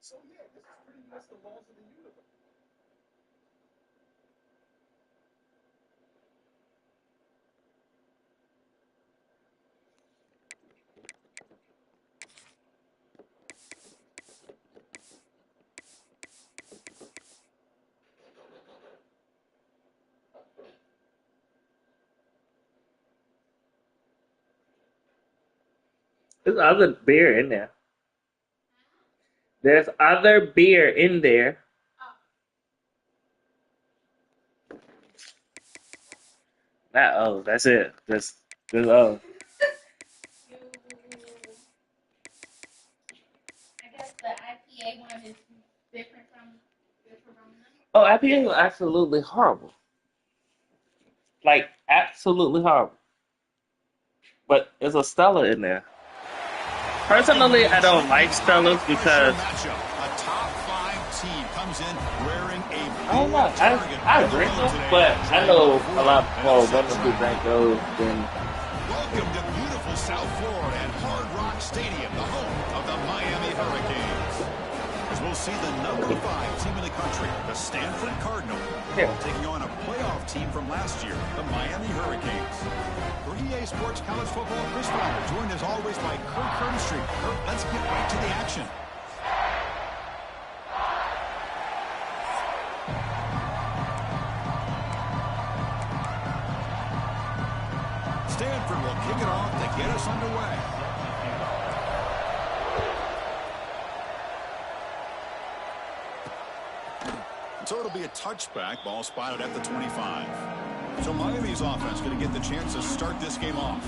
So yeah, this is pretty much the laws of the universe. There's other beer in there. There's other beer in there. Not oh, that's it. Just oh. Oh, IPA was absolutely horrible. Like absolutely horrible. But there's a Stella in there. Personally, I don't like Stellas because a top 5 team comes in wearing a I don't know. I drink them, but I know a lot more women who drink those than. Welcome to beautiful South Florida and Hard Rock Stadium, the home of the Miami Hurricanes. As we'll see the number 5 team in the country, the Stanford Cardinal, taking on a playoff team from last year, the Miami Hurricanes. For EA Sports College Football, Chris Ryder, joined as always by Kirk Herbstreit. Kirk, let's get right to the action. Stanford will kick it off to get us underway. So it'll be a touchback, ball spotted at the 25. So Miami's offense going to get the chance to start this game off.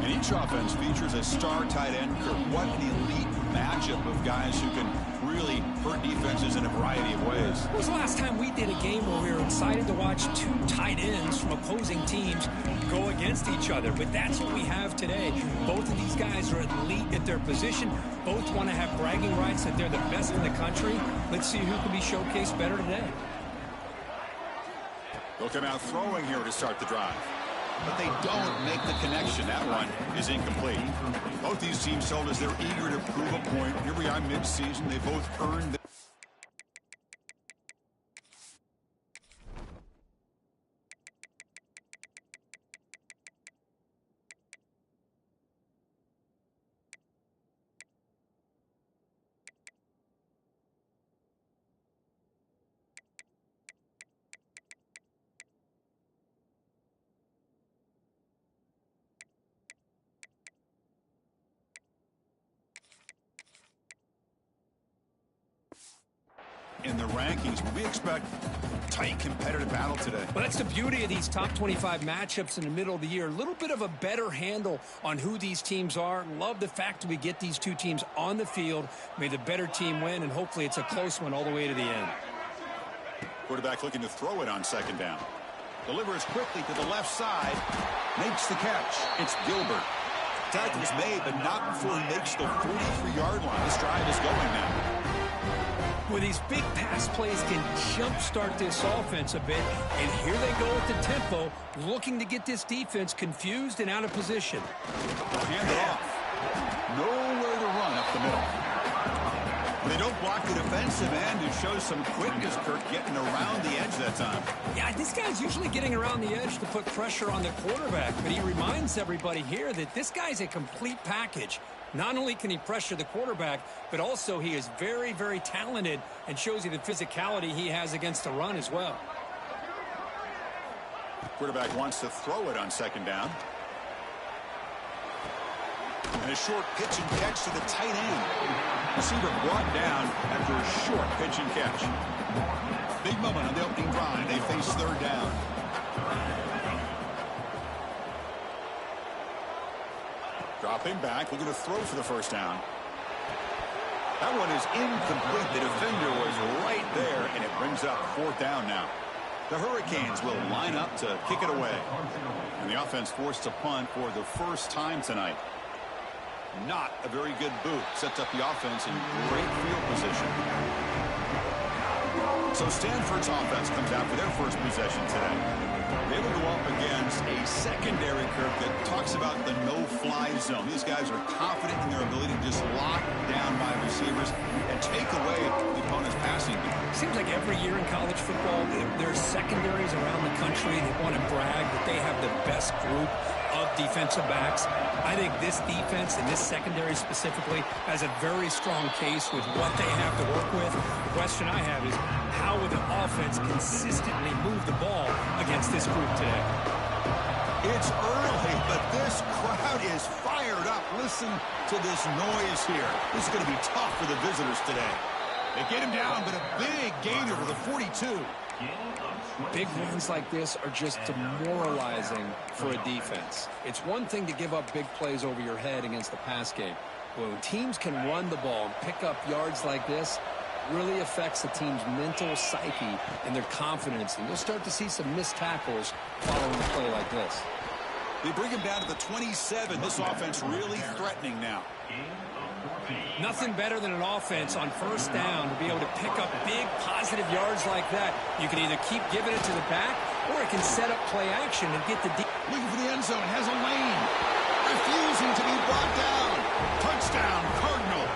And each offense features a star tight end. What an elite matchup of guys who can really hurt defenses in a variety of ways. When was the last time we did a game where we were excited to watch 2 tight ends from opposing teams go against each other? But that's what we have today. Both of these guys are elite at their position. Both want to have bragging rights that they're the best in the country. Let's see who can be showcased better today. They'll come out throwing here to start the drive. But they don't make the connection. That one is incomplete. Both these teams told us they're eager to prove a point. Here we are mid-season. They both earned in the rankings. We expect tight competitive battle today. Well, that's the beauty of these top 25 matchups in the middle of the year. A little bit of a better handle on who these teams are. Love the fact that we get these 2 teams on the field. May the better team win, and hopefully it's a close one all the way to the end. Quarterback looking to throw it on second down. Delivers quickly to the left side. Makes the catch. It's Gilbert. Tackle's made, but not before he makes the 43-yard line. This drive is going now. Well, these big pass plays can jumpstart this offense a bit, and here they go with the tempo, looking to get this defense confused and out of position. Hand it off. Nowhere to run up the middle. They don't block the defensive end. It shows some quickness, Kirk, getting around the edge that time. Yeah, this guy's usually getting around the edge to put pressure on the quarterback, but he reminds everybody here that this guy's a complete package. Not only can he pressure the quarterback, but also he is very, very talented and shows you the physicality he has against the run as well. Quarterback wants to throw it on second down. And a short pitch and catch to the tight end. Receiver brought down after a short pitch and catch. Big moment on the opening drive. They face third down. Dropping back, looking to throw for the first down. That one is incomplete. The defender was right there, and it brings up fourth down now. The Hurricanes will line up to kick it away. And the offense forced to punt for the first time tonight. Not a very good boot. Sets up the offense in great field position. So Stanford's offense comes out for their first possession today. They will go up against a secondary, Kirk, that talks about the no-fly zone. These guys are confident in their ability to just lock down by receivers and take away the opponent's passing game. Seems like every year in college football, there's secondaries around the country that want to brag that they have the best group of defensive backs. I think this defense and this secondary specifically has a very strong case with what they have to work with. The question I have is, how will the offense consistently move the ball against this group today? It's early, but this crowd is fired up. Listen to this noise here. This is going to be tough for the visitors today. They get him down, but a big gainer for the 42. Big runs like this are just demoralizing for a defense. It's one thing to give up big plays over your head against the pass game. But when teams can run the ball and pick up yards like this, it really affects the team's mental psyche and their confidence. And you'll start to see some missed tackles following a play like this. They bring him down to the 27. This offense really threatening now. Nothing better than an offense on first down to be able to pick up big positive yards like that. You can either keep giving it to the back, or it can set up play action and get the deep. Looking for the end zone, has a lane. Refusing to be brought down. Touchdown, Cardinal.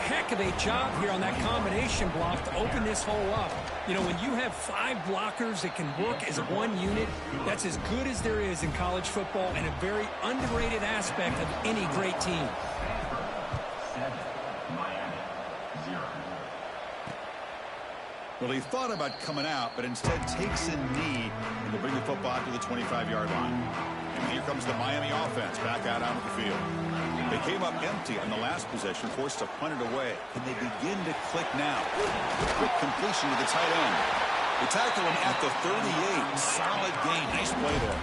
Heck of a job here on that combination block to open this hole up. You know, when you have 5 blockers that can work as one unit, that's as good as there is in college football and a very underrated aspect of any great team. Well, he thought about coming out, but instead takes a knee and will bring the football to the 25-yard line. And here comes the Miami offense back out onto the field. They came up empty on the last possession, forced to punt it away. And they begin to click now. Quick completion to the tight end. They tackle him at the 38. Solid gain. Nice play there.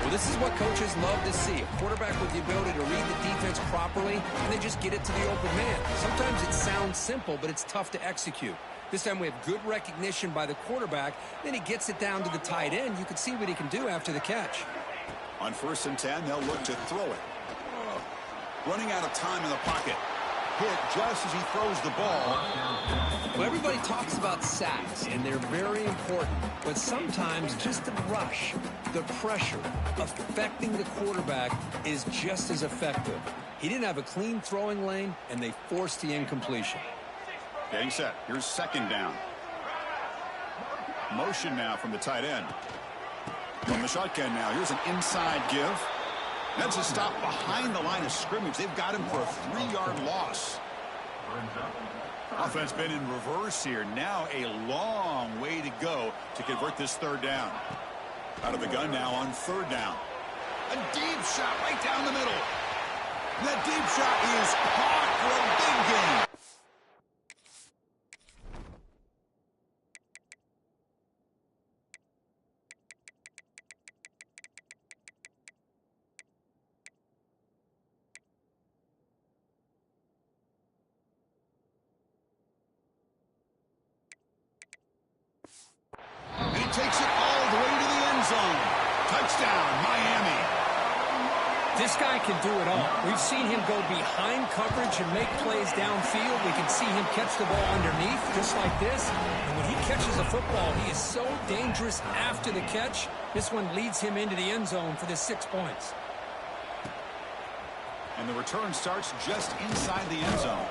Well, this is what coaches love to see. A quarterback with the ability to read the defense properly and then just get it to the open man. Sometimes it sounds simple, but it's tough to execute. This time we have good recognition by the quarterback. Then he gets it down to the tight end. You can see what he can do after the catch. On 1st and 10, they'll look to throw it. Running out of time in the pocket. Hit just as he throws the ball. Well, everybody talks about sacks, and they're very important. But sometimes just the rush, the pressure, affecting the quarterback is just as effective. He didn't have a clean throwing lane, and they forced the incompletion. Getting set. Here's 2nd down. Motion now from the tight end. From the shotgun now. Here's an inside give. That's a stop behind the line of scrimmage. They've got him for a 3-yard loss. Offense been in reverse here. Now a long way to go to convert this 3rd down. Out of the gun now on 3rd down. A deep shot right down the middle. That deep shot is caught for a big gain. Takes it all the way to the end zone. Touchdown, Miami. This guy can do it all. We've seen him go behind coverage and make plays downfield. We can see him catch the ball underneath, just like this. And when he catches a football, he is so dangerous after the catch. This one leads him into the end zone for the 6 points. And the return starts just inside the end zone.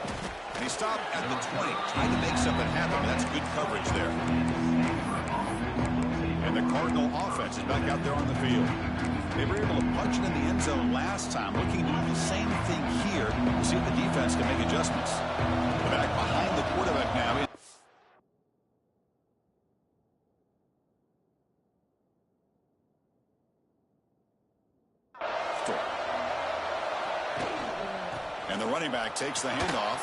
And he stopped at the 20, trying to make something happen. But that's good coverage there. And the Cardinal offense is back out there on the field. They were able to punch it in the end zone last time, looking to do the same thing here to see if the defense can make adjustments. They're back behind the quarterback now. And the running back takes the handoff.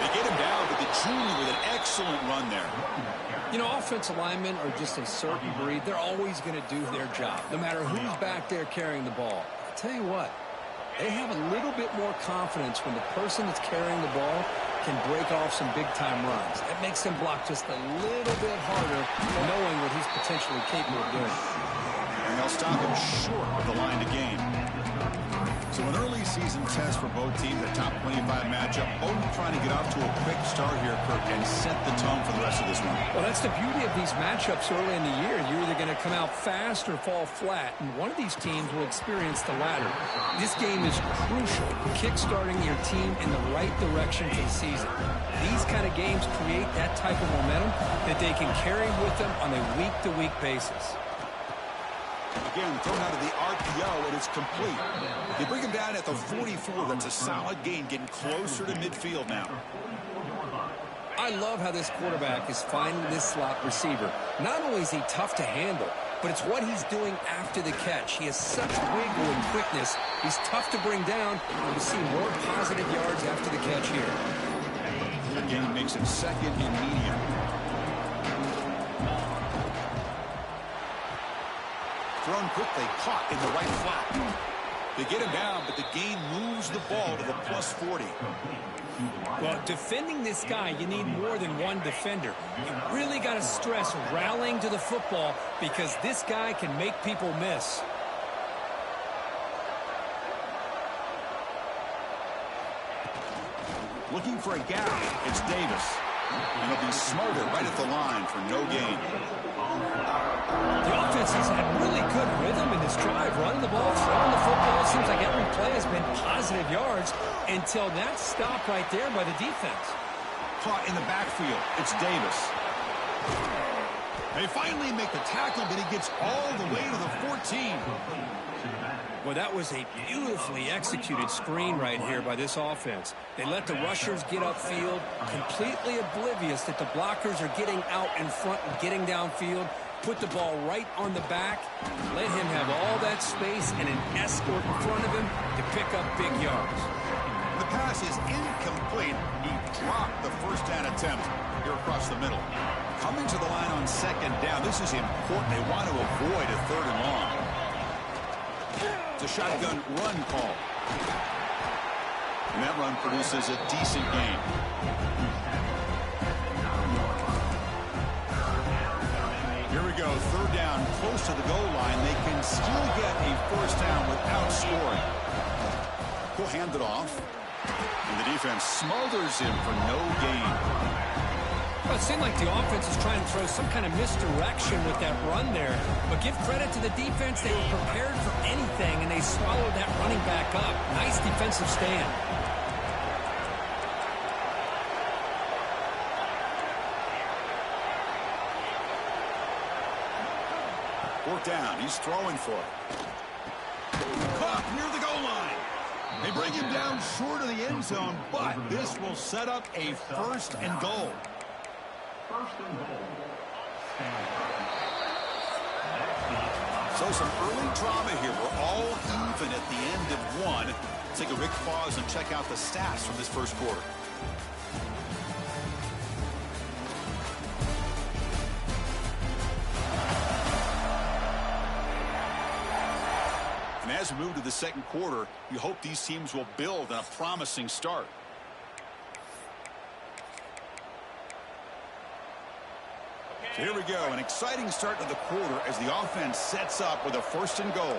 They get him down, but the junior with an excellent run there. You know, offensive linemen are just a certain breed. They're always going to do their job, no matter who's back there carrying the ball. I'll tell you what, they have a little bit more confidence when the person that's carrying the ball can break off some big-time runs. That makes them block just a little bit harder, knowing what he's potentially capable of doing. And they'll stop him short of the line to gain. So an early preseason test for both teams, a top 25 matchup. Both trying to get off to a quick start here, Kirk, and set the tone for the rest of this one. Well, that's the beauty of these matchups early in the year. You're either going to come out fast or fall flat, and one of these teams will experience the latter. This game is crucial for kickstarting your team in the right direction for the season. These kind of games create that type of momentum that they can carry with them on a week-to-week basis. Again, thrown out of the RPO, and it's complete. They bring him down at the 44. That's a solid gain, getting closer to midfield now. I love how this quarterback is finding this slot receiver. Not only is he tough to handle, but it's what he's doing after the catch. He has such wiggle and quickness. He's tough to bring down, and we see more positive yards after the catch here. The gain makes it second and medium. Thrown quickly, caught in the right flat. They get him down, but the gain moves the ball to the plus 40. Well, defending this guy, you need more than one defender. You really got to stress rallying to the football because this guy can make people miss. Looking for a gap. It's Davis. And he'll be smarter right at the line for no gain. The offense has had really good rhythm in this drive, running the ball, throwing the football. It seems like every play has been positive yards until that stop right there by the defense. Caught in the backfield. It's Davis. They finally make the tackle, but he gets all the way to the 14. Well, that was a beautifully executed screen right here by this offense. They let the rushers get upfield, completely oblivious that the blockers are getting out in front and getting downfield. Put the ball right on the back, let him have all that space and an escort in front of him to pick up big yards. The pass is incomplete. He dropped the first down attempt here across the middle. Coming to the line on second down, this is important. They want to avoid a third and long. It's a shotgun run call. And that run produces a decent gain. Here we go, third down, close to the goal line. They can still get a first down without scoring. He'll hand it off. And the defense smothers him for no gain. Well, it seemed like the offense is trying to throw some kind of misdirection with that run there. But give credit to the defense. They were prepared for anything, and they swallowed that running back up. Nice defensive stand. Fourth down. He's throwing for it. Caught near the goal line. They bring him down short of the end zone, but this will set up a first and goal. So some early drama here. We're all even at the end of one. Take a quick pause and check out the stats from this first quarter. And as we move to the second quarter, you hope these teams will build on a promising start. So here we go, an exciting start to the quarter as the offense sets up with a first and goal.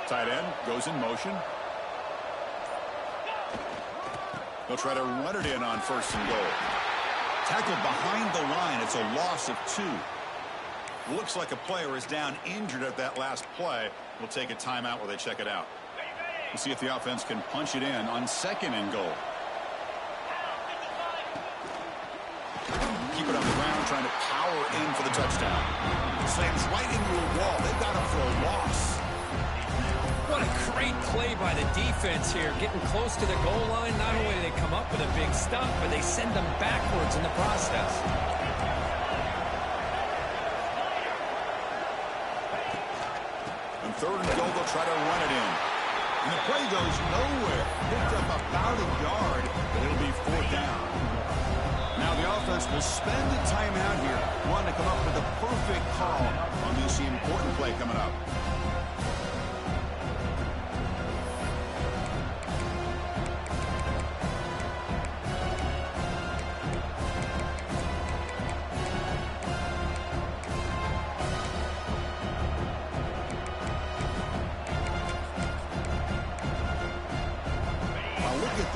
Tight end goes in motion. They'll try to run it in on first and goal. Tackled behind the line. It's a loss of 2. Looks like a player is down injured at that last play. We'll take a timeout while they check it out. We'll see if the offense can punch it in on second and goal. Keep it on the ground, trying to power in for the touchdown. Slams right into a wall. They've got him for a loss. What a great play by the defense here. Getting close to the goal line, not only do they come up with a big stop, but they send them backwards in the process. On third and goal, they'll try to run it in. And the play goes nowhere. Picked up about a yard, but it'll be fourth down. Now the offense will spend a timeout here, wanting to come up with a perfect call on this important play coming up.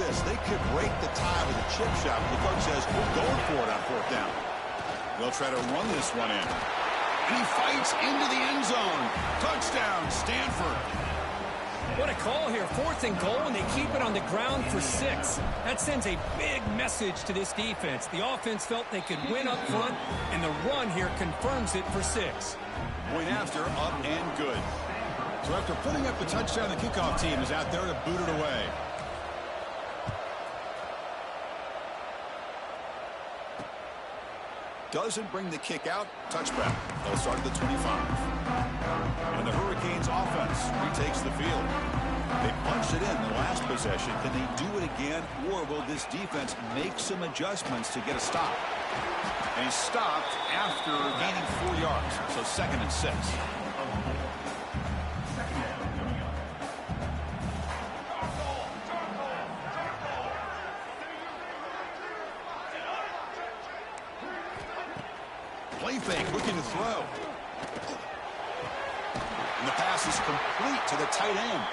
this. They could break the tie with a chip shot, but the coach says, we're going for it on 4th down. They'll try to run this one in. And he fights into the end zone. Touchdown, Stanford. What a call here. 4th and goal, and they keep it on the ground for 6. That sends a big message to this defense. The offense felt they could win up front, and the run here confirms it for 6. Point after, up and good. So after putting up the touchdown, the kickoff team is out there to boot it away. Doesn't bring the kick out. Touchback. They'll start at the 25. And the Hurricanes offense retakes the field. They punched it in the last possession. Can they do it again, or will this defense make some adjustments to get a stop? And he stopped after gaining 4 yards. So 2nd and 6. Play fake, looking to throw. And the pass is complete to the tight end.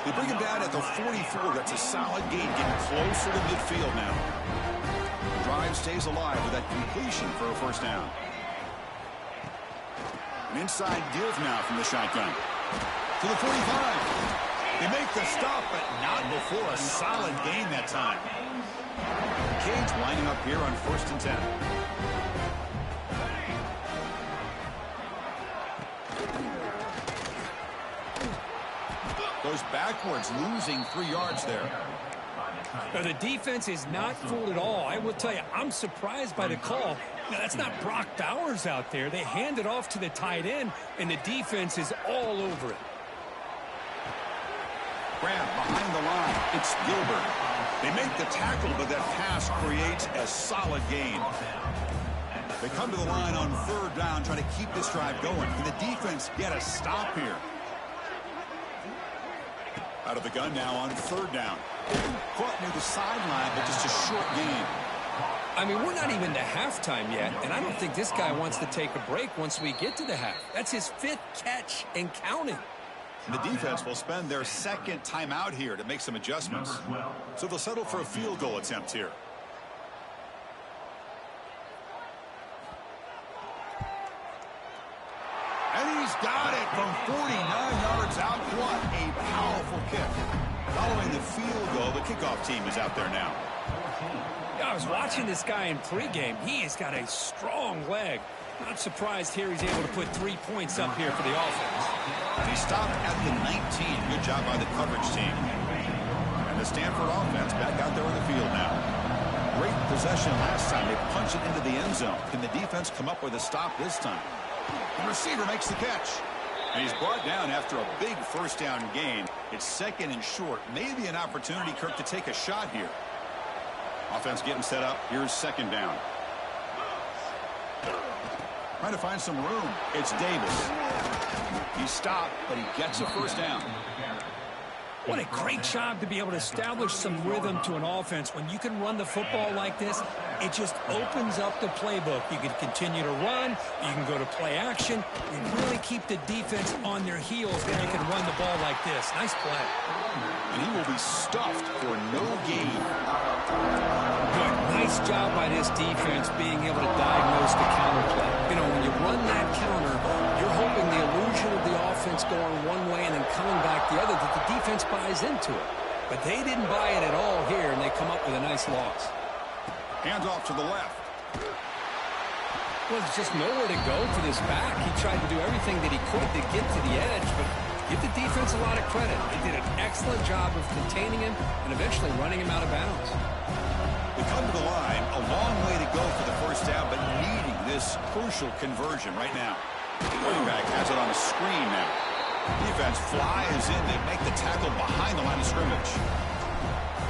They bring him down at the 44. That's a solid gain, getting closer to midfield now. The drive stays alive with that completion for a 1st down. An inside give now from the shotgun. To the 45. They make the stop, but not before a solid gain that time. Canes lining up here on 1st and 10. Goes backwards, losing 3 yards there. Now, the defense is not fooled at all. I will tell you, I'm surprised by the call. Now, that's not Brock Bowers out there. They hand it off to the tight end, and the defense is all over it. Grab behind the line. It's Gilbert. They make the tackle, but that pass creates a solid gain. They come to the line on 3rd down, trying to keep this drive going. Can the defense get a stop here? Out of the gun now on 3rd down. Caught near the sideline, but just a short gain. I mean, we're not even to halftime yet, and I don't think this guy wants to take a break once we get to the half. That's his 5th catch and counting. And the defense will spend their 2nd timeout here to make some adjustments. So they'll settle for a field goal attempt here. And he's got it from 49 yards out. What a powerful kick. Following the field goal, the kickoff team is out there now. I was watching this guy in pregame. He has got a strong leg. Not surprised here he's able to put 3 points up here for the offense. He stopped at the 19. Good job by the coverage team. And the Stanford offense back out there on the field now. Great possession last time. They punched it into the end zone. Can the defense come up with a stop this time? The receiver makes the catch. And he's brought down after a big 1st down gain. It's 2nd and short. Maybe an opportunity, Kirk, to take a shot here. Offense getting set up. Here's 2nd down. Trying to find some room. It's Davis. He stopped, but he gets a 1st down. What a great job to be able to establish some rhythm to an offense. When you can run the football like this, it just opens up the playbook. You can continue to run. You can go to play action. You really keep the defense on their heels when you can run the ball like this. Nice play. And he will be stuffed for no gain. Good. Nice job by this defense being able to diagnose the counter play. You know, when you run that counter, you're hoping the illusion of the offense going one way and then coming back the other, that the defense buys into it. But they didn't buy it at all here, and they come up with a nice loss. Hands off to the left. Well, there's just nowhere to go for this back. He tried to do everything that he could to get to the edge, but give the defense a lot of credit. They did an excellent job of containing him and eventually running him out of bounds. We come to the line, a long way to go for the 1st down, but needing this crucial conversion right now. The running back has it on a screen now. Defense flies in. They make the tackle behind the line of scrimmage.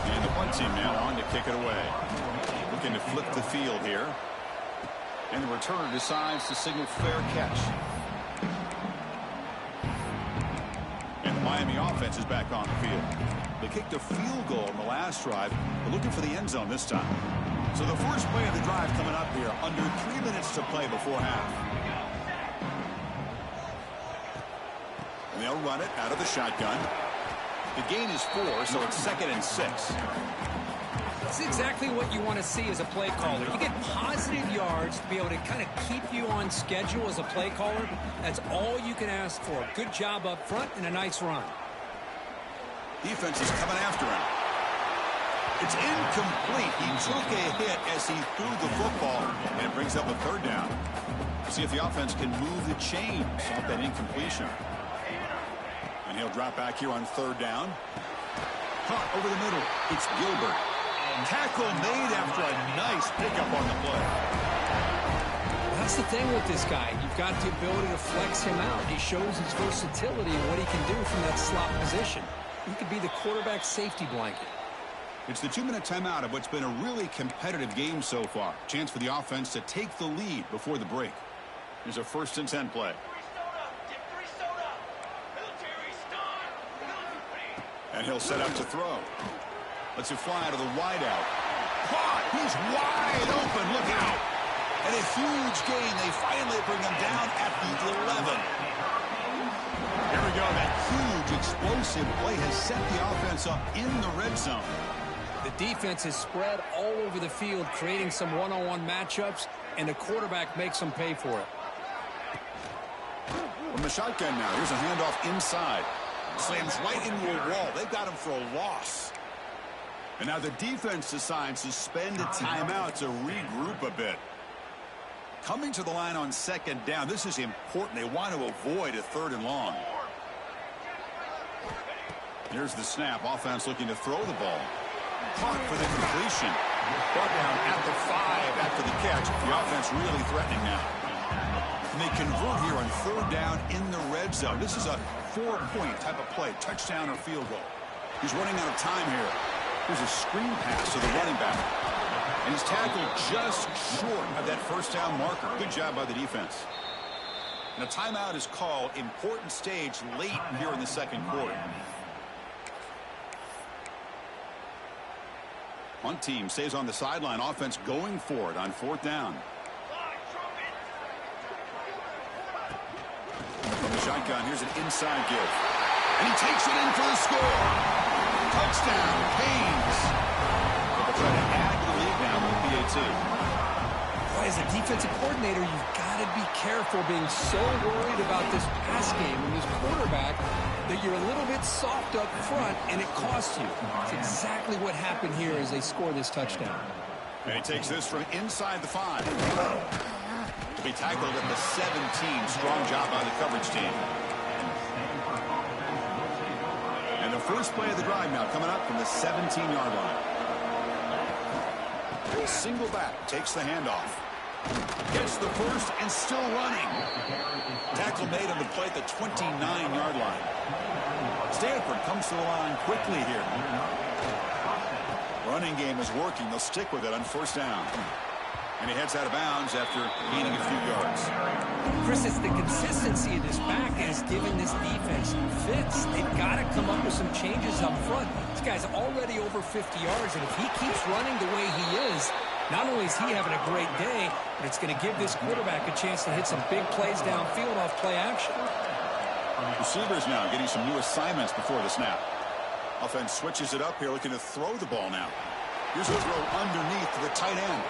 And the punt team now on to kick it away. Looking to flip the field here. And the returner decides to signal fair catch. And the Miami offense is back on the field. They kicked a field goal in the last drive. They're looking for the end zone this time. So the first play of the drive coming up here. Under 3 minutes to play before half. And they'll run it out of the shotgun. The gain is 4, so it's 2nd and 6. It's exactly what you want to see as a play caller. You get positive yards to be able to kind of keep you on schedule as a play caller. That's all you can ask for. Good job up front and a nice run. Defense is coming after him. It's incomplete. He took a hit as he threw the football, and it brings up a third down. See if the offense can move the chains off that incompletion. And he'll drop back here on third down. Caught over the middle. It's Gilbert. Tackle made after a nice pickup on the play. That's the thing with this guy. You've got the ability to flex him out. He shows his versatility and what he can do from that slot position. He could be the quarterback safety blanket. It's the 2-minute timeout of what's been a really competitive game so far. Chance for the offense to take the lead before the break. Here's a 1st and 10 play. And he'll set up to throw. Lets it fly to the wideout. Caught! He's wide open. Look out! And a huge gain. They finally bring him down at the 11. Here we go. That huge explosive play has set the offense up in the red zone. The defense is spread all over the field, creating some one-on-one matchups, and the quarterback makes them pay for it. From the shotgun now, here's a handoff inside. Slams right into a wall. They've got him for a loss. And now the defense decides to spend a timeout to regroup a bit. Coming to the line on 2nd down, this is important. They want to avoid a 3rd and long. Here's the snap. Offense looking to throw the ball. Caught for the completion. Brought down at the 5 after the catch. The offense really threatening now. And they convert here on 3rd down in the red zone. This is a 4-point type of play. Touchdown or field goal. He's running out of time here. Here's a screen pass to the running back. And he's tackled just short of that 1st down marker. Good job by the defense. And a timeout is called. Important stage late here in the 2nd quarter. One team stays on the sideline. Offense going for it on 4th down. From the shotgun, here's an inside give. And he takes it in for the score. Touchdown, Canes. They'll try to add to the lead now with the PAT. Boy, as a defensive coordinator, you've got to be careful being so worried about this pass game and this quarterback that you're a little bit soft up front, and it costs you. It's exactly what happened here as they score this touchdown. And he takes this from inside the 5. To be tackled at the 17. Strong job by the coverage team. And the first play of the drive now coming up from the 17-yard line. Single back, takes the handoff. Gets the first and still running. Tackle made on the play at the 29-yard line. Stanford comes to the line quickly here. Running game is working. They'll stick with it on 1st down. And he heads out of bounds after gaining a few yards. Chris, it's the consistency of this back has given this defense fits. They've got to come up with some changes up front. This guy's already over 50 yards, and if he keeps running the way he is, not only is he having a great day, but it's going to give this quarterback a chance to hit some big plays downfield off play action. Receivers now getting some new assignments before the snap. Offense switches it up here, looking to throw the ball now. Here's a throw underneath to the tight end.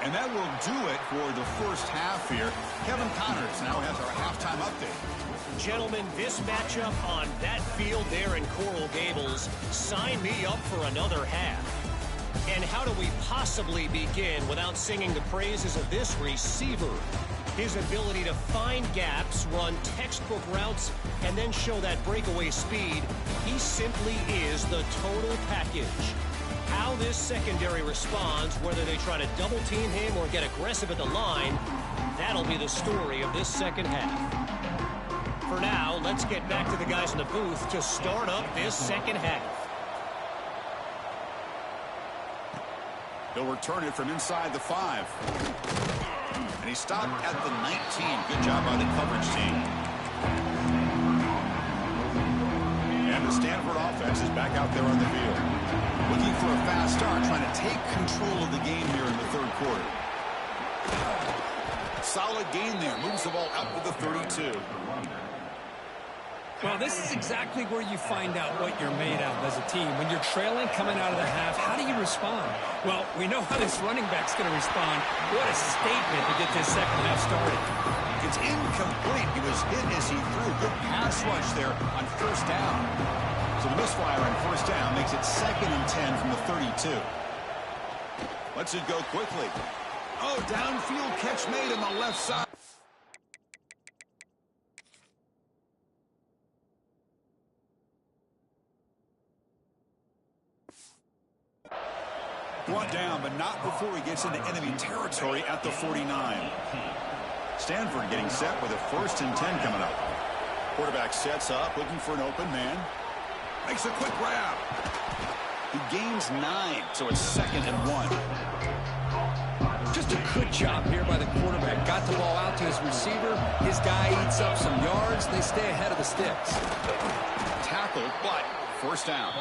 And that will do it for the first half here. Kevin Connors now has our halftime update. Gentlemen, this matchup on that field there in Coral Gables, sign me up for another half. And how do we possibly begin without singing the praises of this receiver? His ability to find gaps, run textbook routes, and then show that breakaway speed. He simply is the total package. How this secondary responds, whether they try to double team him or get aggressive at the line, that'll be the story of this 2nd half. For now, let's get back to the guys in the booth to start up this 2nd half. He'll return it from inside the 5. And he stopped at the 19. Good job by the coverage team. And the Stanford offense is back out there on the field. Looking for a fast start, trying to take control of the game here in the 3rd quarter. Solid gain there. Moves the ball out to the 32. Well, this is exactly where you find out what you're made of as a team. When you're trailing coming out of the half, how do you respond? Well, we know how this running back's going to respond. What a statement to get this second half started. It's incomplete. He was hit as he threw. Good pass rush there on first down. So the misfire on first down makes it 2nd and 10 from the 32. Lets it go quickly. Oh, downfield catch made on the left side. Brought down, but not before he gets into enemy territory at the 49. Stanford getting set with a 1st and 10 coming up. Quarterback sets up, looking for an open man. Makes a quick grab. He gains 9, so it's 2nd and 1. Just a good job here by the quarterback. Got the ball out to his receiver. His guy eats up some yards. They stay ahead of the sticks. Tackled, but first down.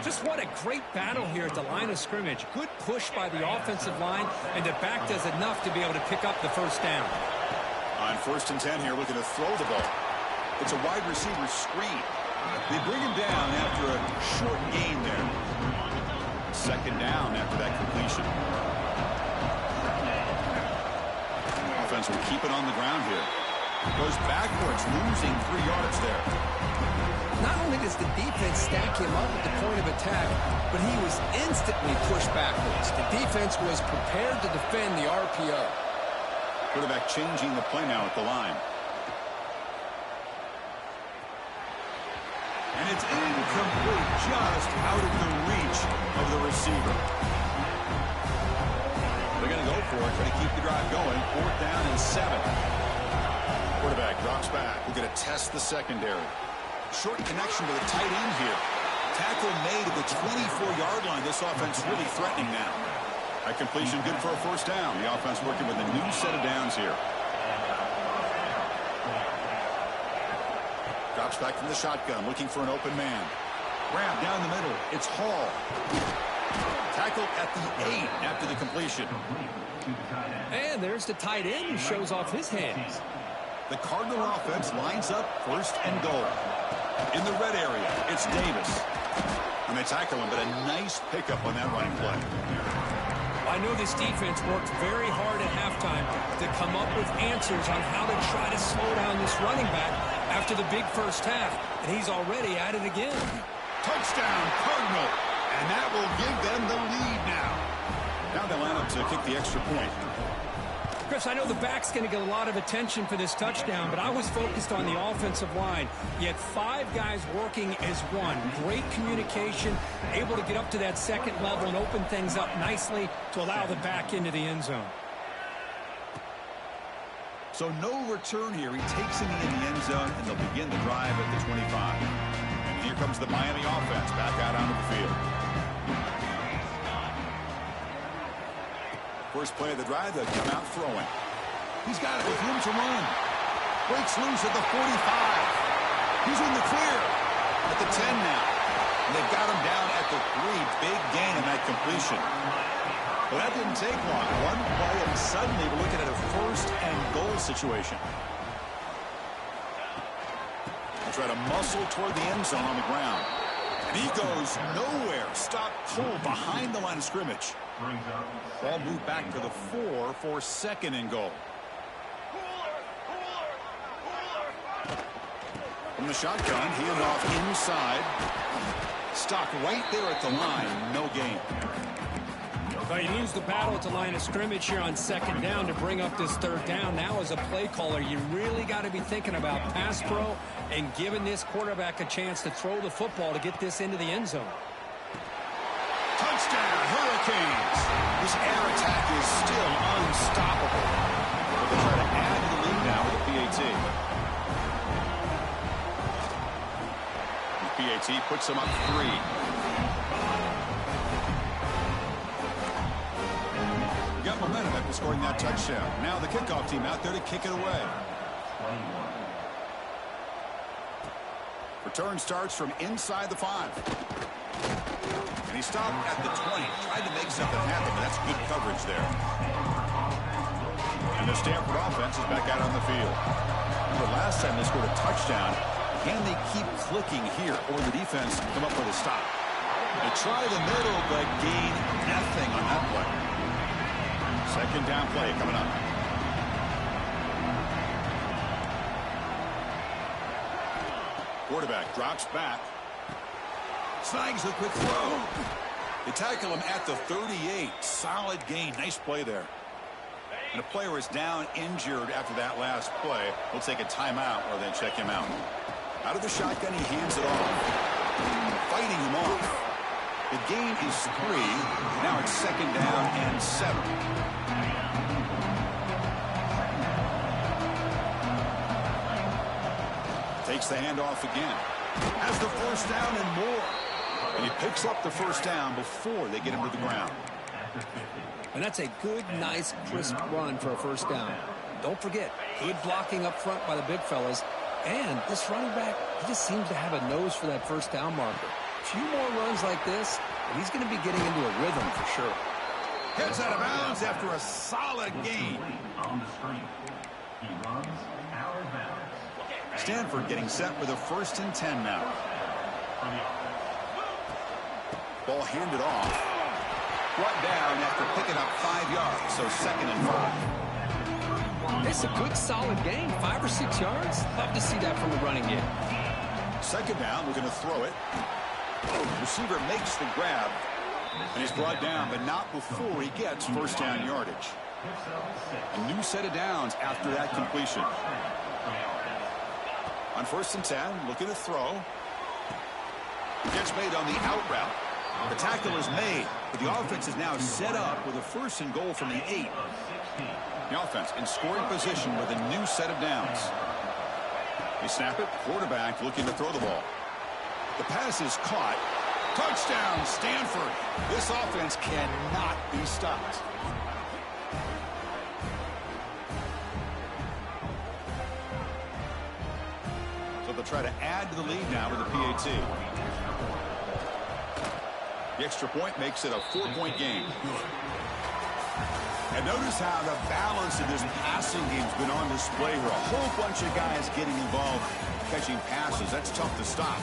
Just what a great battle here at the line of scrimmage. Good push by the offensive line, and the back does enough to be able to pick up the first down. On 1st and 10 here, looking to throw the ball. It's a wide receiver screen. They bring him down after a short gain there. 2nd down after that completion. Offense will keep it on the ground here. Goes backwards, losing 3 yards there. Not only does the defense stack him up at the point of attack, but he was instantly pushed backwards. The defense was prepared to defend the RPO. Quarterback changing the play now at the line. And it's incomplete, just out of the reach of the receiver. They're going to go for it, try to keep the drive going. 4th down and 7. Quarterback drops back. We're going to test the secondary. Short connection to the tight end here. Tackle made at the 24-yard line. This offense really threatening now. That completion good for a first down. The offense working with a new set of downs here. Drops back from the shotgun, looking for an open man. Grab down the middle. It's Hall. Tackled at the 8 after the completion. And there's the tight end who shows off his hands. The Cardinal offense lines up 1st and goal. In the red area, it's Davis. And they tackle him, but a nice pickup on that running play. I know this defense worked very hard at halftime to come up with answers on how to try to slow down this running back after the big first half. And he's already at it again. Touchdown, Cardinal. And that will give them the lead now. Now they line up to kick the extra point. Chris, I know the back's going to get a lot of attention for this touchdown, but I was focused on the offensive line. You had 5 guys working as one. Great communication, able to get up to that 2nd level and open things up nicely to allow the back into the end zone. So no return here. He takes it in the end zone, and they'll begin the drive at the 25. And here comes the Miami offense back out onto the field. First play of the drive, they'll come out throwing. He's got it with room to run. Breaks loose at the 45. He's in the clear at the 10 now. And they've got him down at the 3. Big gain in that completion. But that didn't take long. One play, and suddenly we're looking at a 1st and goal situation. They try to muscle toward the end zone on the ground. And he goes nowhere. Stop pull behind the line of scrimmage. Ball moved back to the 4 for 2nd and goal. From the shotgun, hand off inside. Stopped right there at the line. No gain. Well, you lose the battle at the line of scrimmage here on 2nd down to bring up this 3rd down. Now as a play caller, you really got to be thinking about pass pro and giving this quarterback a chance to throw the football to get this into the end zone. Touchdown, Hurricanes. This air attack is still unstoppable. They'll try to add to the lead now with a PAT. The PAT puts them up 3. We got momentum after scoring that touchdown. Now the kickoff team out there to kick it away. Return starts from inside the 5. And he stopped at the 20. Tried to make something happen, but that's good coverage there. And the Stanford offense is back out on the field. Remember, last time they scored a touchdown. Can they keep clicking here, or the defense come up with a stop? They try the middle, but gain nothing on that play. Second down play coming up. Quarterback drops back. Snags a quick throw. They tackle him at the 38. Solid gain. Nice play there. And a player is down injured after that last play. We'll take a timeout or then check him out. Out of the shotgun, he hands it off. Fighting him off. The gain is 3. Now it's second down and 7. Takes the handoff again. Has the first down and more. And he picks up the first down before they get him to the ground. And that's a good, nice, crisp run for a first down. Don't forget, good blocking up front by the big fellas. And this running back, he just seems to have a nose for that first down marker. A few more runs like this, and he's going to be getting into a rhythm for sure. Gets out of bounds after a solid gain. Stanford getting set with a 1st and 10 now. Ball handed off. Brought down after picking up 5 yards, so 2nd and 5. It's a good, solid gain, 5 or 6 yards. Love to see that from the running game. Second down, we're going to throw it. Receiver makes the grab, and he's brought down, but not before he gets first down yardage. A new set of downs after that completion. On 1st and 10, looking to throw. Gets made on the out route. The tackle is made, but the offense is now set up with a 1st and goal from the 8. The offense in scoring position with a new set of downs. They snap it. Quarterback looking to throw the ball. The pass is caught. Touchdown, Stanford. This offense cannot be stopped. So they'll try to add to the lead now with the PAT. The extra point makes it a 4-point game. And notice how the balance of this passing game's been on display here. A whole bunch of guys getting involved catching passes. That's tough to stop.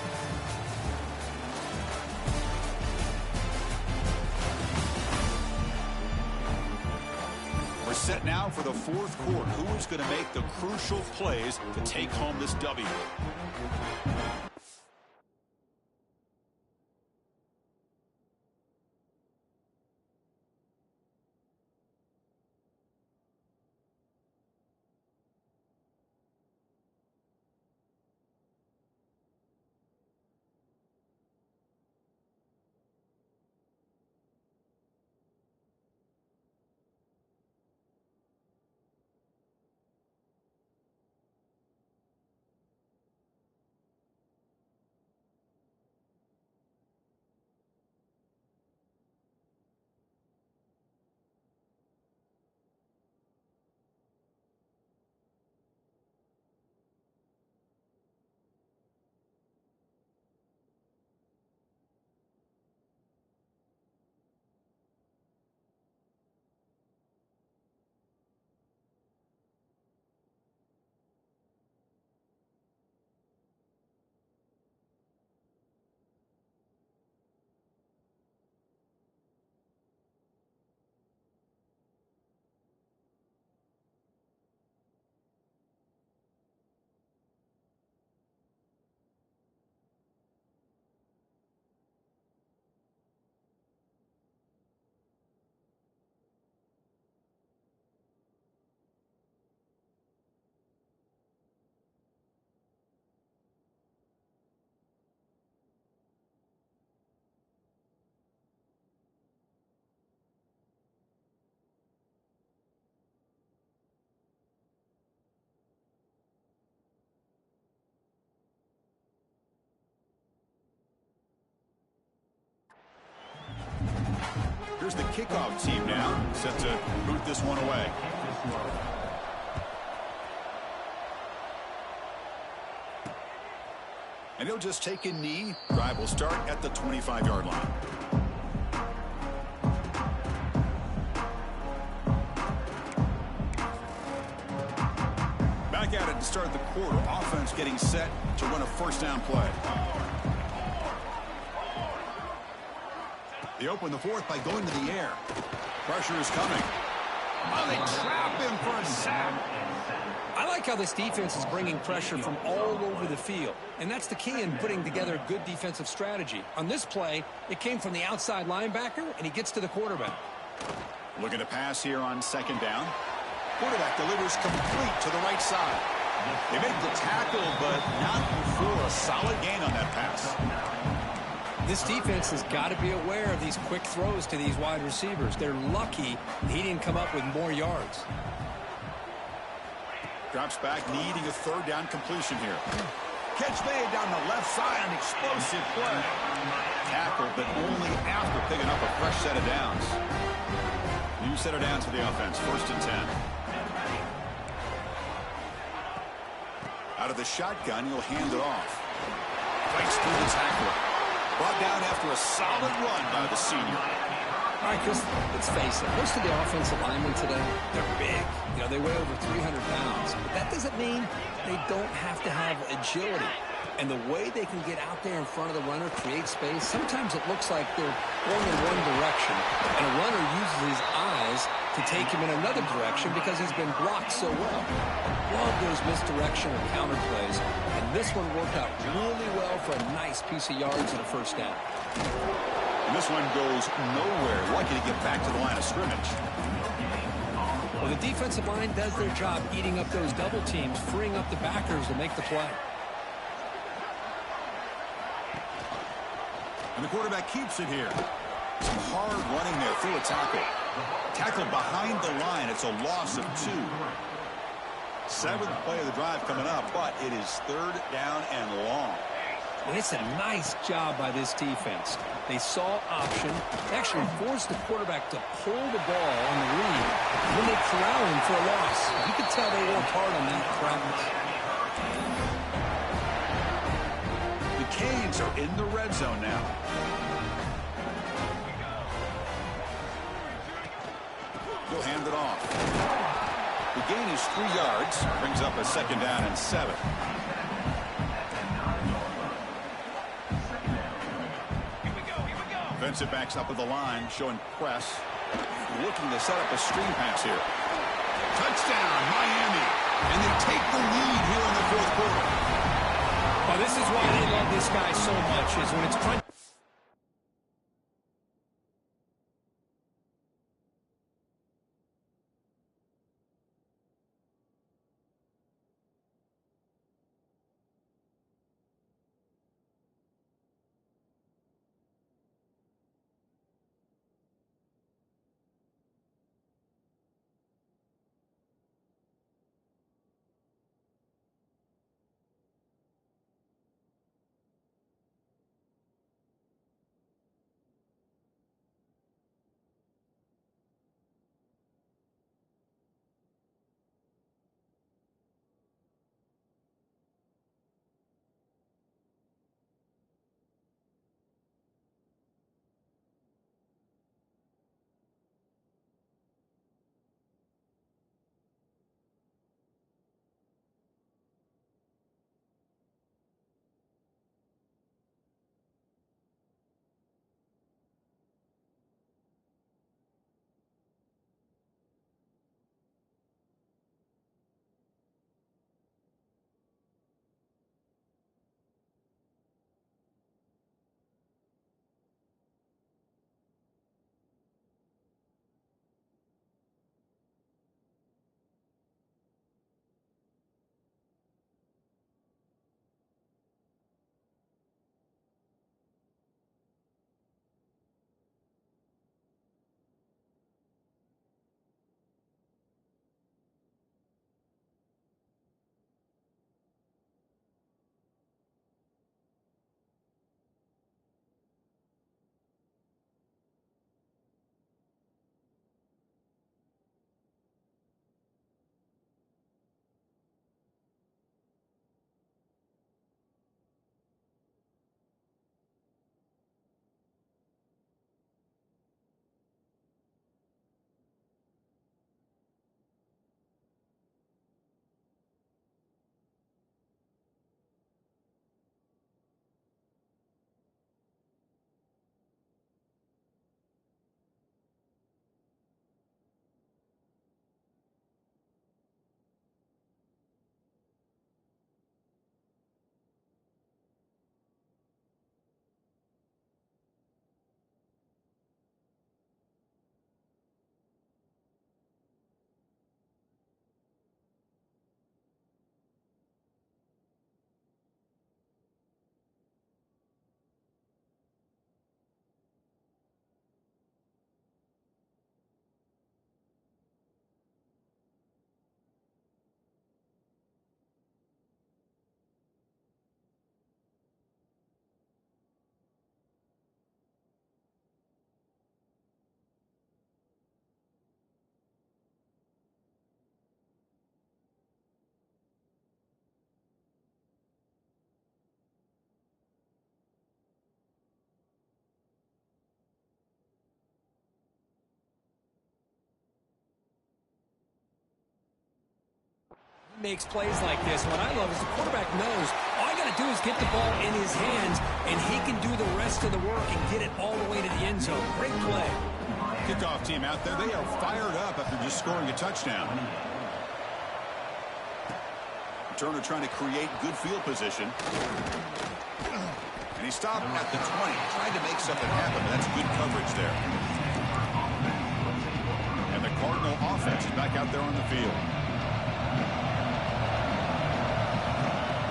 We're set now for the 4th quarter. Who is going to make the crucial plays to take home this W? Here's the kickoff team now, set to boot this one away. And he'll just take a knee. Drive will start at the 25-yard line. Back at it to start. start the quarter. Offense getting set to run a first down play. They open the fourth by going to the air. Pressure is coming. Oh, they trap him for a sack. I like how this defense is bringing pressure from all over the field, and that's the key in putting together a good defensive strategy. On this play, it came from the outside linebacker, and he gets to the quarterback. Looking to pass here on second down. Quarterback delivers complete to the right side. They make the tackle, but not before a solid gain on that pass. This defense has got to be aware of these quick throws to these wide receivers. They're lucky he didn't come up with more yards. Drops back, needing a third down completion here. Catch made down the left side, an explosive play. Tackle, but only after picking up a fresh set of downs. New set of downs for the offense, 1st and 10. Out of the shotgun, he'll hand it off. Breaks through the tackler. Brought down after a solid run by the senior. All right, Chris, let's face it. Most of the offensive linemen today, they're big. You know, they weigh over 300 pounds. But that doesn't mean they don't have to have agility. And the way they can get out there in front of the runner, create space, sometimes it looks like they're going in one direction, and a runner uses his eyes to take him in another direction because he's been blocked so well. Love those misdirection or counter plays, and this one worked out really well for a nice piece of yards and a first down. And this one goes nowhere. Lucky to get back to the line of scrimmage. Well, the defensive line does their job eating up those double teams, freeing up the backers to make the play. And the quarterback keeps it here. Some hard running there through a tackle. Tackle behind the line. It's a loss of 2. 7th play of the drive coming up, but it is 3rd down and long. And it's a nice job by this defense. They saw option. They actually forced the quarterback to pull the ball on the read. And then they corral him for a loss. You could tell they worked hard on that practice. The Canes are in the red zone now. He'll hand it off. The gain is 3 yards. Brings up a 2nd down and 7. Defensive backs up at the line, showing press. Looking to set up a screen pass here. Touchdown, Miami. And they take the lead here in the 4th quarter. Well, this is why they love this guy so much, is when it's crunch. makes plays like this. What I love is the quarterback knows all I got to do is get the ball in his hands, and he can do the rest of the work and get it all the way to the end zone. Great play. Kickoff team out there. They are fired up after just scoring a touchdown. Turner trying to create good field position. And he stopped at the 20, trying to make something happen, but that's good coverage there. And the Cardinal offense is back out there on the field.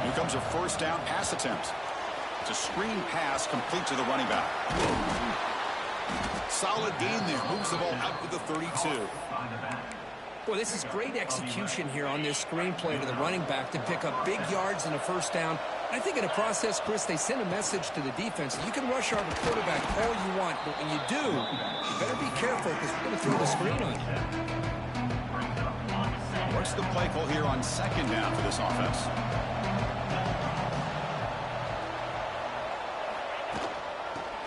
Here comes a first down pass attempt. It's a screen pass complete to the running back. Solid gain there. Moves the ball out to the 32. Boy, this is great execution here on this screen play to the running back to pick up big yards and a first down. I think in the process, Chris, they send a message to the defense. You can rush our quarterback all you want, but when you do, you better be careful because we're going to throw the screen on you. What's the play call here on second down for this offense?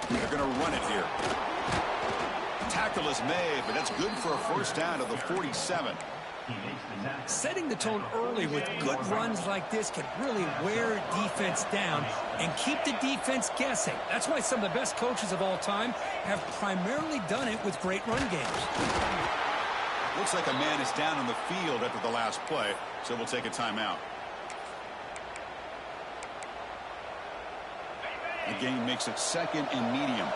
They're going to run it here. Tackle is made, but that's good for a first down to the 47. Setting the tone early with good runs like this can really wear defense down and keep the defense guessing. That's why some of the best coaches of all time have primarily done it with great run games. Looks like a man is down on the field after the last play, so we'll take a timeout. The game makes it second and medium.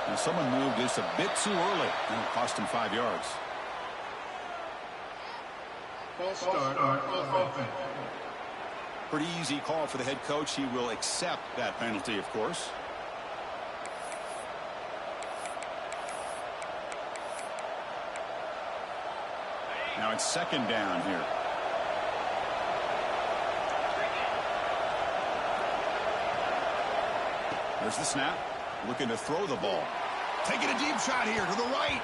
And someone moved this a bit too early, and it cost him 5 yards. Start offense. Pretty easy call for the head coach. He will accept that penalty, of course. Now it's second down here. There's the snap. Looking to throw the ball. Taking a deep shot here to the right.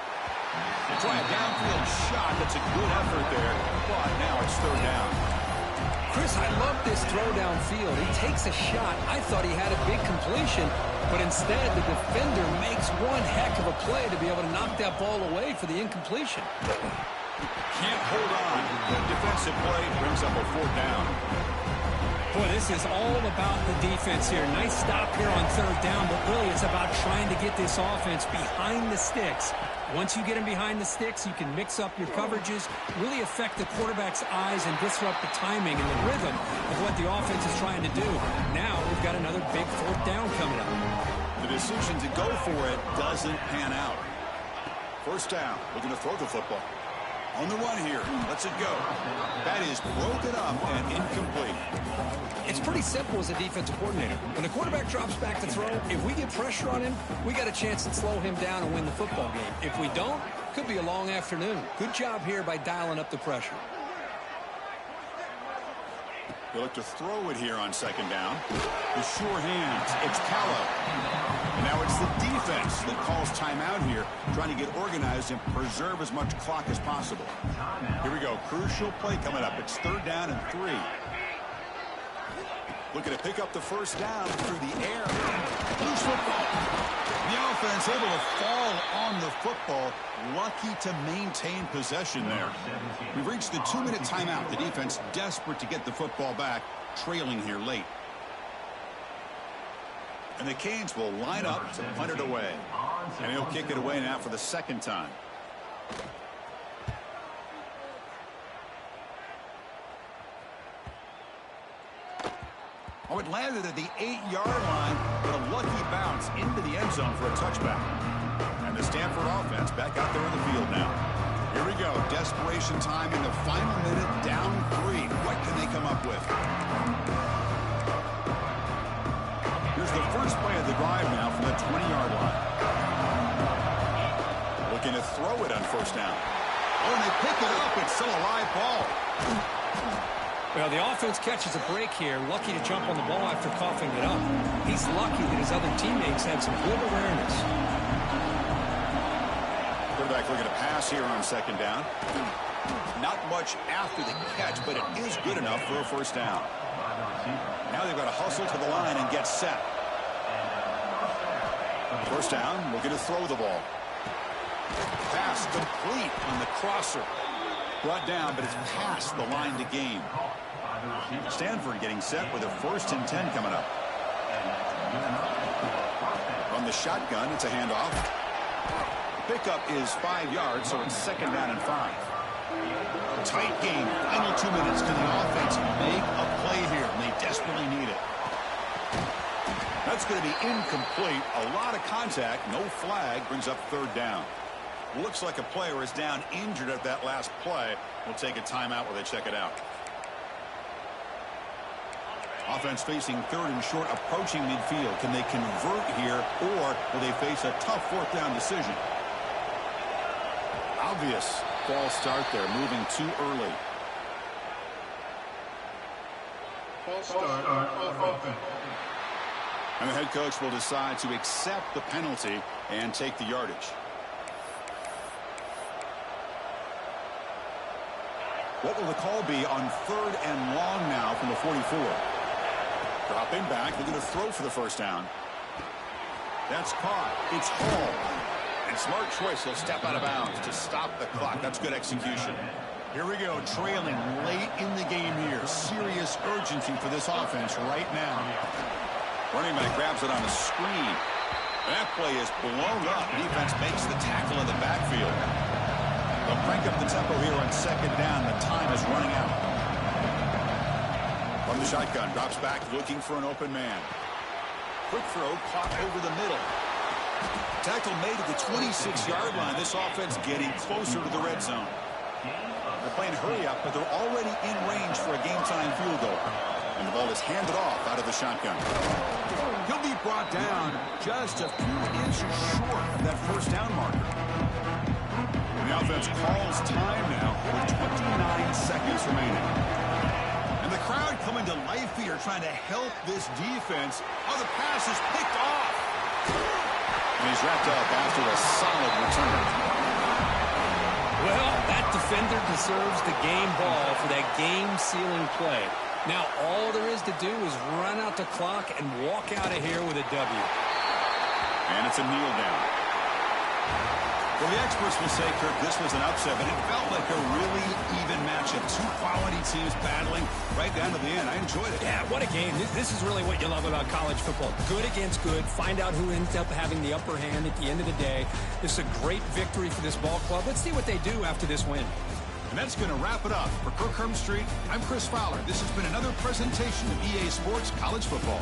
Try a downfield shot. That's a good effort there. But now it's third down. Chris, I love this throw downfield. He takes a shot. I thought he had a big completion, but instead the defender makes one heck of a play to be able to knock that ball away for the incompletion. Can't hold on. The defensive play brings up a fourth down. Boy, this is all about the defense here. Nice stop here on third down, but really it's about trying to get this offense behind the sticks. Once you get them behind the sticks, you can mix up your coverages, really affect the quarterback's eyes and disrupt the timing and the rhythm of what the offense is trying to do. Now we've got another big fourth down coming up. The decision to go for it doesn't pan out. First down, looking to throw the football. On the run here, lets it go. That is broken up and incomplete. It's pretty simple as a defensive coordinator. When the quarterback drops back to throw, if we get pressure on him, we got a chance to slow him down and win the football game. If we don't, could be a long afternoon. Good job here by dialing up the pressure. They look to throw it here on second down. The sure hands. It's Callow. And now it's the defense that calls timeout here, trying to get organized and preserve as much clock as possible. Here we go. Crucial play coming up. It's third down and 3. Looking to pick up the first down through the air. Loose football. The offense able to fall on the football. Lucky to maintain possession there. We've reached the 2-minute timeout. The defense desperate to get the football back, trailing here late. And the Canes will line up to punt it away. And he'll kick it away now for the second time. Oh, it landed at the 8-yard line, but a lucky bounce into the end zone for a touchback. And the Stanford offense back out there in the field now. Here we go. Desperation time in the final minute, down 3. What can they come up with? Here's the first play of the drive now from the 20-yard line. Looking to throw it on first down. Oh, and they pick it up. It's still a live ball. Well, the offense catches a break here. Lucky to jump on the ball after coughing it up. He's lucky that his other teammates had some good awareness. Quarterback looking to pass here on second down. Not much after the catch, but it is good enough for a first down. Now they've got to hustle to the line and get set. First down, looking to throw the ball. Pass complete on the crosser. Brought down, but it's past the line to gain. Stanford getting set with a 1st and 10 coming up. From the shotgun, it's a handoff. Pickup is 5 yards, so it's 2nd down and 5. Tight game. Final 2 minutes. Can the offense make a play here? And they desperately need it. That's going to be incomplete. A lot of contact. No flag. Brings up 3rd down. Looks like a player is down injured at that last play. We'll take a timeout while they check it out. Offense facing 3rd and short, approaching midfield. Can they convert here, or will they face a tough 4th down decision? Obvious false start there, moving too early. False start on offense. And the head coach will decide to accept the penalty and take the yardage. What will the call be on 3rd and long now from the 44? Dropping back, looking to throw for the 1st down. That's caught. It's Hall. And smart choice, he'll step out of bounds to stop the clock. That's good execution. Here we go, trailing late in the game here. Serious urgency for this offense right now. Running back grabs it on the screen. That play is blown up. Defense makes the tackle in the backfield. They'll crank up the tempo here on 2nd down. The time is running out. From the shotgun, drops back looking for an open man. Quick throw caught over the middle. Tackle made at the 26-yard line. This offense getting closer to the red zone. They're playing hurry up, but they're already in range for a game-time field goal. And the ball is handed off out of the shotgun. He'll be brought down just a few inches short of that 1st down marker. And the offense calls time now with 29 seconds remaining. And the crowd coming to life here, trying to help this defense. Oh, the pass is picked off. And he's wrapped up after a solid return. Well, that defender deserves the game ball for that game-sealing play. Now, all there is to do is run out the clock and walk out of here with a W. And it's a kneel down. Well, the experts will say, Kirk, this was an upset, but it felt like a really even matchup. 2 quality teams battling right down to the end. I enjoyed it. Yeah, what a game. This is really what you love about college football. Good against good. Find out who ends up having the upper hand at the end of the day. This is a great victory for this ball club. Let's see what they do after this win. And that's going to wrap it up. For Kirk Hermstreet, I'm Chris Fowler. This has been another presentation of EA Sports College Football.